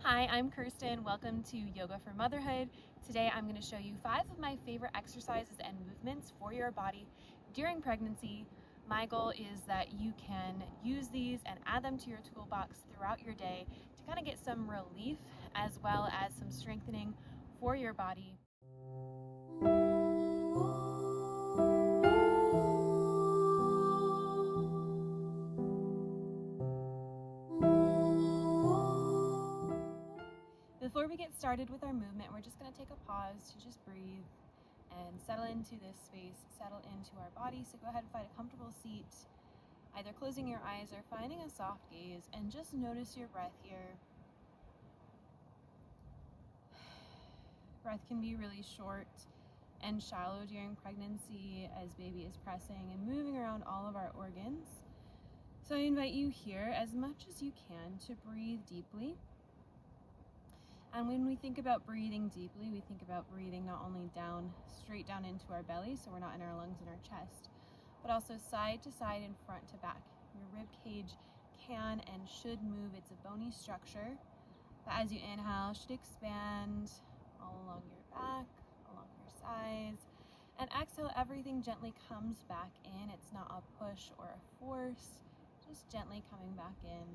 Hi, I'm Kirsten. Welcome to Yoga for Motherhood. Today I'm going to show you 5 of my favorite exercises and movements for your body during pregnancy. My goal is that you can use these and add them to your toolbox throughout your day to kind of get some relief as well as some strengthening for your body. Before we get started with our movement, we're just going to take a pause to just breathe and settle into this space, settle into our body. So go ahead and find a comfortable seat, either closing your eyes or finding a soft gaze, and just notice your breath here. Breath can be really short and shallow during pregnancy as baby is pressing and moving around all of our organs. So I invite you here, as much as you can, to breathe deeply. And when we think about breathing deeply, we think about breathing not only down, straight down into our belly, so we're not in our lungs and our chest, but also side to side and front to back. Your rib cage can and should move. It's a bony structure, but as you inhale, should expand all along your back, along your sides, and exhale, everything gently comes back in. It's not a push or a force, just gently coming back in.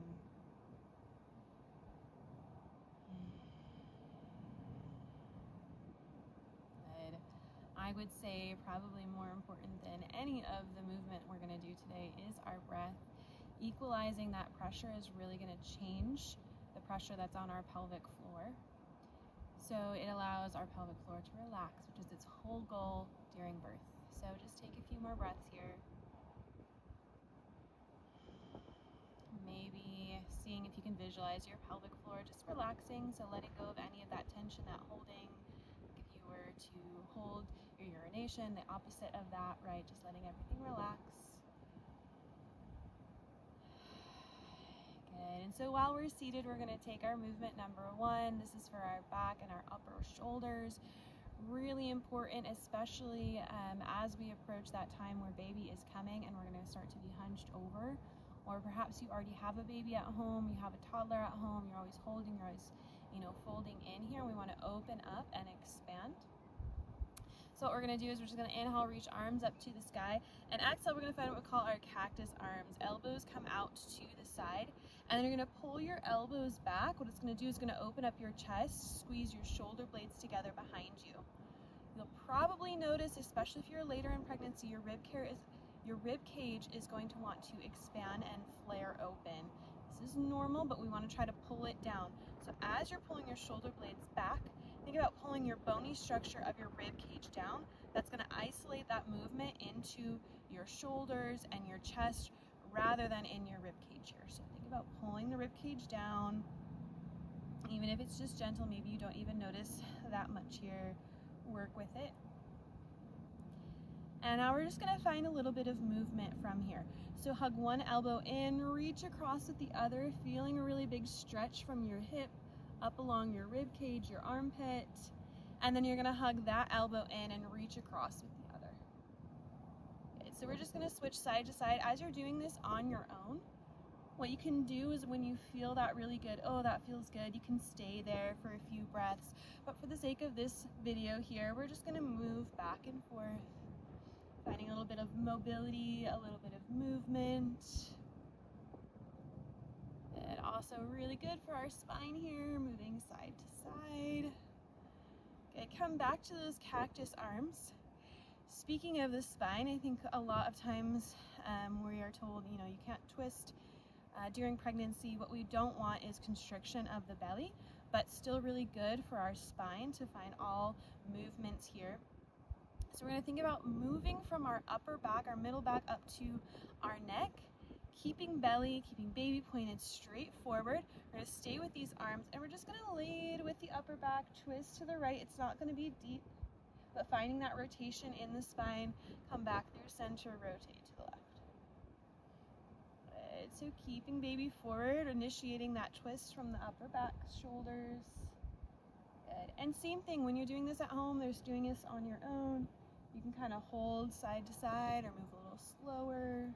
I would say probably more important than any of the movement we're going to do today is our breath. Equalizing that pressure is really going to change the pressure that's on our pelvic floor. So it allows our pelvic floor to relax, which is its whole goal during birth. So just take a few more breaths here. Maybe seeing if you can visualize your pelvic floor just relaxing, so letting go of any of that tension, that holding. If you were to hold your urination, the opposite of that, right? Just letting everything relax. Good. And so while we're seated, we're going to take our movement number 1. This is for our back and our upper shoulders. Really important, especially as we approach that time where baby is coming and we're going to start to be hunched over. Or perhaps you already have a baby at home, you have a toddler at home, you're always holding, you're always, folding in here. We want to open up and expand. So what we're going to do is we're just going to inhale, reach arms up to the sky, and exhale, we're going to find what we call our cactus arms. Elbows come out to the side, and then you're going to pull your elbows back. What it's going to do is going to open up your chest, squeeze your shoulder blades together behind you. You'll probably notice, especially if you're later in pregnancy, your rib cage is going to want to expand and flare open. This is normal, but we want to try to pull it down. So as you're pulling your shoulder blades back, think about pulling your bony structure of your rib cage down. That's going to isolate that movement into your shoulders and your chest rather than in your rib cage here. So think about pulling the rib cage down. Even if it's just gentle, maybe you don't even notice that much here. Work with it. And now we're just going to find a little bit of movement from here. So hug one elbow in, reach across with the other, feeling a really big stretch from your hip up along your rib cage, your armpit. And then you're going to hug that elbow in and reach across with the other. Okay, so we're just going to switch side to side. As you're doing this on your own, what you can do is when you feel that really good, oh, that feels good, you can stay there for a few breaths. But for the sake of this video here, we're just going to move back and forth, finding a little bit of mobility, a little bit of movement. And also really good for our spine here, moving side to side. Okay, come back to those cactus arms. Speaking of the spine, I think a lot of times we are told, you can't twist during pregnancy. What we don't want is constriction of the belly, but still really good for our spine to find all movements here. So we're going to think about moving from our upper back, our middle back, up to our neck, keeping baby pointed straight forward. We're going to stay with these arms, and we're just going to lead with the upper back, twist to the right. It's not going to be deep, but finding that rotation in the spine, come back through center, rotate to the left. Good. So keeping baby forward, initiating that twist from the upper back, shoulders. Good. And same thing, when you're doing this at home, there's doing this on your own. You can kind of hold side to side or move a little slower.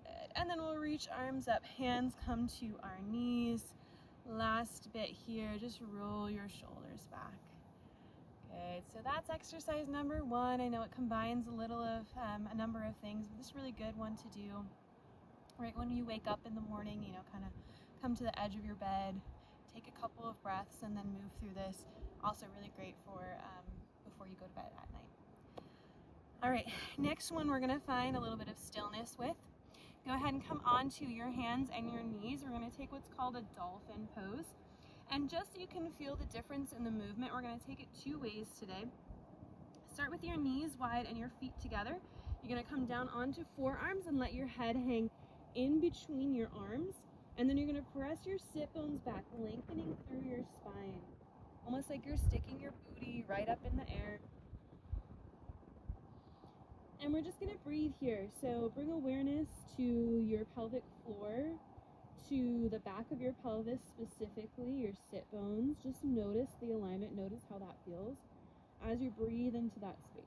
Good. And then we'll reach arms up, hands come to our knees, Last bit here, just roll your shoulders back. Good, so that's exercise number 1. I know it combines a little of a number of things, but this is a really good one to do right when you wake up in the morning, you know, kind of come to the edge of your bed, take a couple of breaths, and then move through this. Also really great for before you go to bed at night. All right, next one we're gonna find a little bit of stillness with. Go ahead and come onto your hands and your knees. We're gonna take what's called a dolphin pose. And just so you can feel the difference in the movement, we're gonna take it 2 ways today. Start with your knees wide and your feet together. You're gonna come down onto forearms and let your head hang in between your arms. And then you're gonna press your sit bones back, lengthening through your spine. Almost like you're sticking your booty right up in the air. And we're just gonna breathe here. So bring awareness to your pelvic floor, to the back of your pelvis, specifically your sit bones. Just notice the alignment, notice how that feels as you breathe into that space.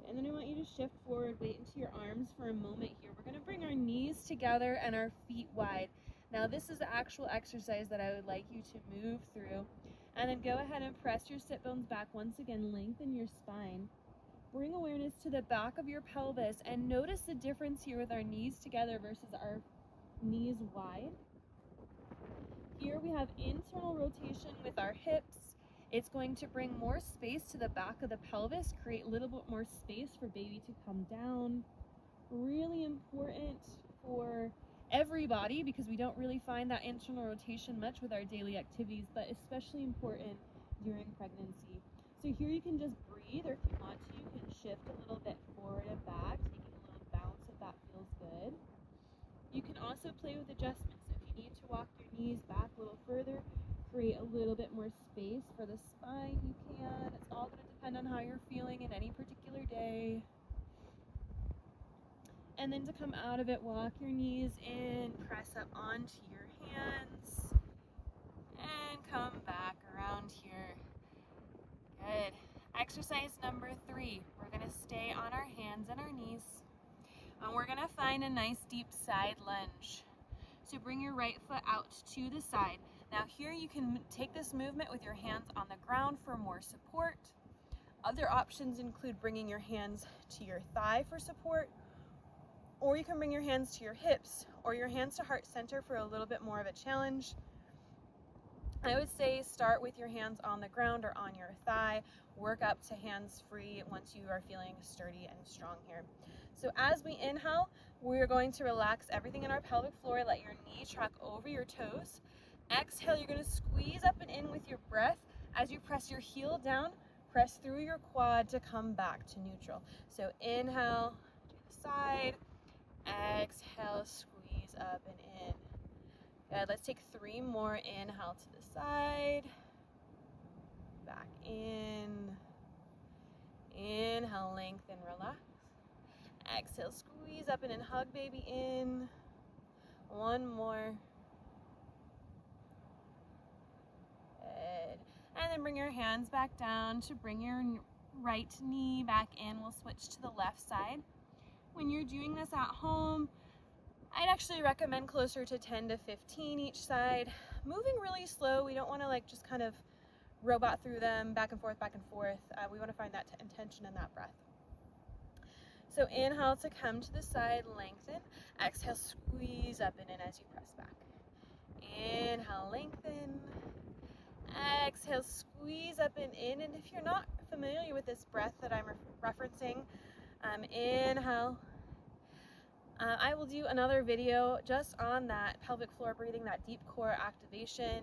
And then I want you to shift forward, weight into your arms for a moment here. We're gonna bring our knees together and our feet wide. Now this is the actual exercise that I would like you to move through. And then go ahead and press your sit bones back. Once again, lengthen your spine. Bring awareness to the back of your pelvis and notice the difference here with our knees together versus our knees wide. Here we have internal rotation with our hips. It's going to bring more space to the back of the pelvis, create a little bit more space for baby to come down. Really important for everybody because we don't really find that internal rotation much with our daily activities, but especially important during pregnancy. So here you can just breathe, or if you want to, you can shift a little bit forward and back, taking a little bounce if that feels good. You can also play with adjustments. If you need to walk your knees back a little further, create a little bit more space for the spine, you can. It's all going to depend on how you're feeling in any particular day. And then to come out of it, walk your knees in, press up onto your hands, and come back around here. Good. Exercise number 3. We're going to stay on our hands and our knees. And we're going to find a nice deep side lunge. So bring your right foot out to the side. Now here you can take this movement with your hands on the ground for more support. Other options include bringing your hands to your thigh for support, or you can bring your hands to your hips or your hands to heart center for a little bit more of a challenge. I would say start with your hands on the ground or on your thigh, work up to hands free once you are feeling sturdy and strong here. So as we inhale, we're going to relax everything in our pelvic floor, let your knee track over your toes. Exhale, you're going to squeeze up and in with your breath. As you press your heel down, press through your quad to come back to neutral. So inhale to the side, exhale, squeeze up and in. Good, let's take 3 more. Inhale to the side, back in. Inhale, lengthen, relax. Exhale, squeeze up and in, hug baby in. 1 more. Good. And then bring your hands back down to bring your right knee back in. We'll switch to the left side. When you're doing this at home, I'd actually recommend closer to 10 to 15 each side. Moving really slow. We don't want to like just kind of robot through them back and forth, back and forth. We want to find that intention in that breath. So inhale to come to the side, lengthen. Exhale, squeeze up and in as you press back. Inhale, lengthen. Exhale, squeeze up and in. And if you're not familiar with this breath that I'm referencing, inhale. I will do another video just on that pelvic floor breathing, that deep core activation.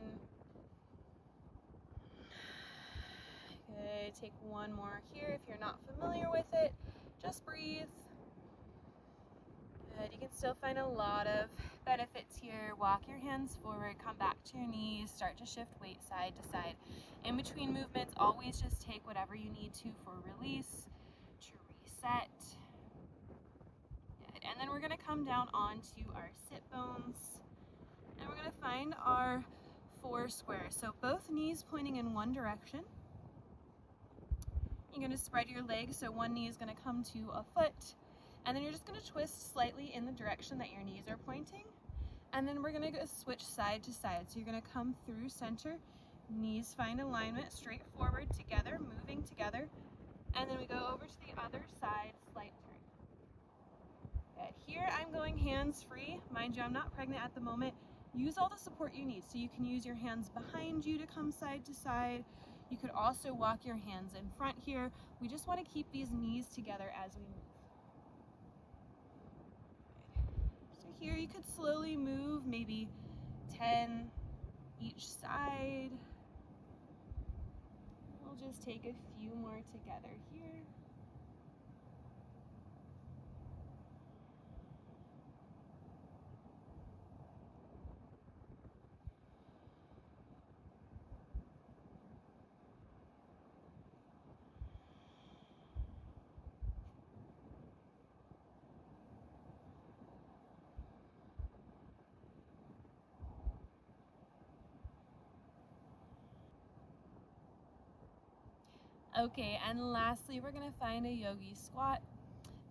Okay, take 1 more here. If you're not familiar with it, just breathe. Good. You can still find a lot of benefits here. Walk your hands forward, come back to your knees, start to shift weight side to side. In between movements, always just take whatever you need to for release, to reset. Good. And then we're going to come down onto our sit bones, and we're going to find our 4 squares. So both knees pointing in one direction. You're going to spread your legs, so one knee is going to come to a foot, and then you're just going to twist slightly in the direction that your knees are pointing, and then we're going to go switch side to side. So you're going to come through center, knees find alignment, straight forward together, moving together, and then we go over to the other side, slight turn. Good. Here I'm going hands free. Mind you, I'm not pregnant at the moment. Use all the support you need. So you can use your hands behind you to come side to side. You could also walk your hands in front here. We just want to keep these knees together as we move. So here you could slowly move, maybe 10 each side. We'll just take a few more together here. Okay, and lastly, we're gonna find a yogi squat.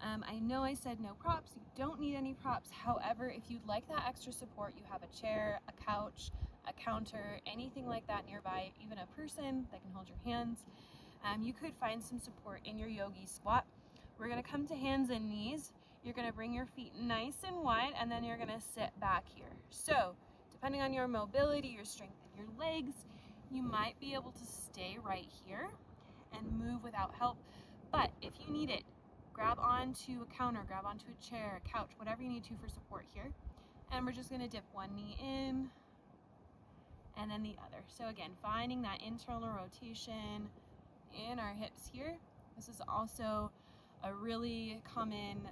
I know I said no props, you don't need any props. However, if you'd like that extra support, you have a chair, a couch, a counter, anything like that nearby, even a person that can hold your hands. You could find some support in your yogi squat. We're gonna come to hands and knees. You're gonna bring your feet nice and wide, and then you're gonna sit back here. So, depending on your mobility, your strength in your legs, you might be able to stay right here and move without help. But if you need it, grab onto a counter, grab onto a chair, a couch, whatever you need to for support here. And we're just gonna dip one knee in and then the other. So again, finding that internal rotation in our hips here. This is also a really common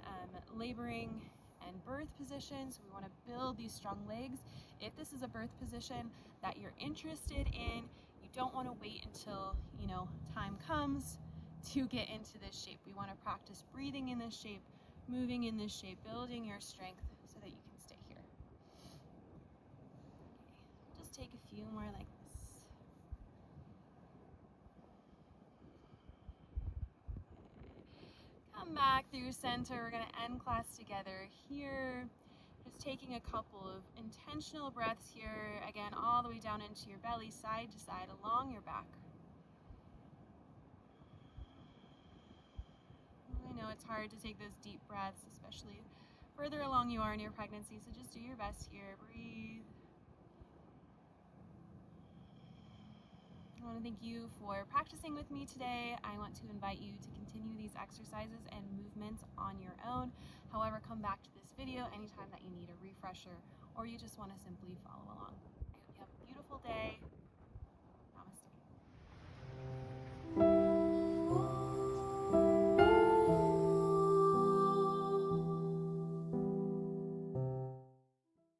laboring and birth position. So we wanna build these strong legs. If this is a birth position that you're interested in, you don't want to wait until, time comes to get into this shape. We want to practice breathing in this shape, moving in this shape, building your strength so that you can stay here. Okay. Just take a few more like this. Come back through center. We're going to end class together here. Just taking a couple of intentional breaths here, again, all the way down into your belly, side to side, along your back. I know it's hard to take those deep breaths, especially further along you are in your pregnancy, so just do your best here. Breathe. I want to thank you for practicing with me today. I want to invite you to continue these exercises and movements on your own. However, come back to this video anytime that you need a refresher or you just want to simply follow along.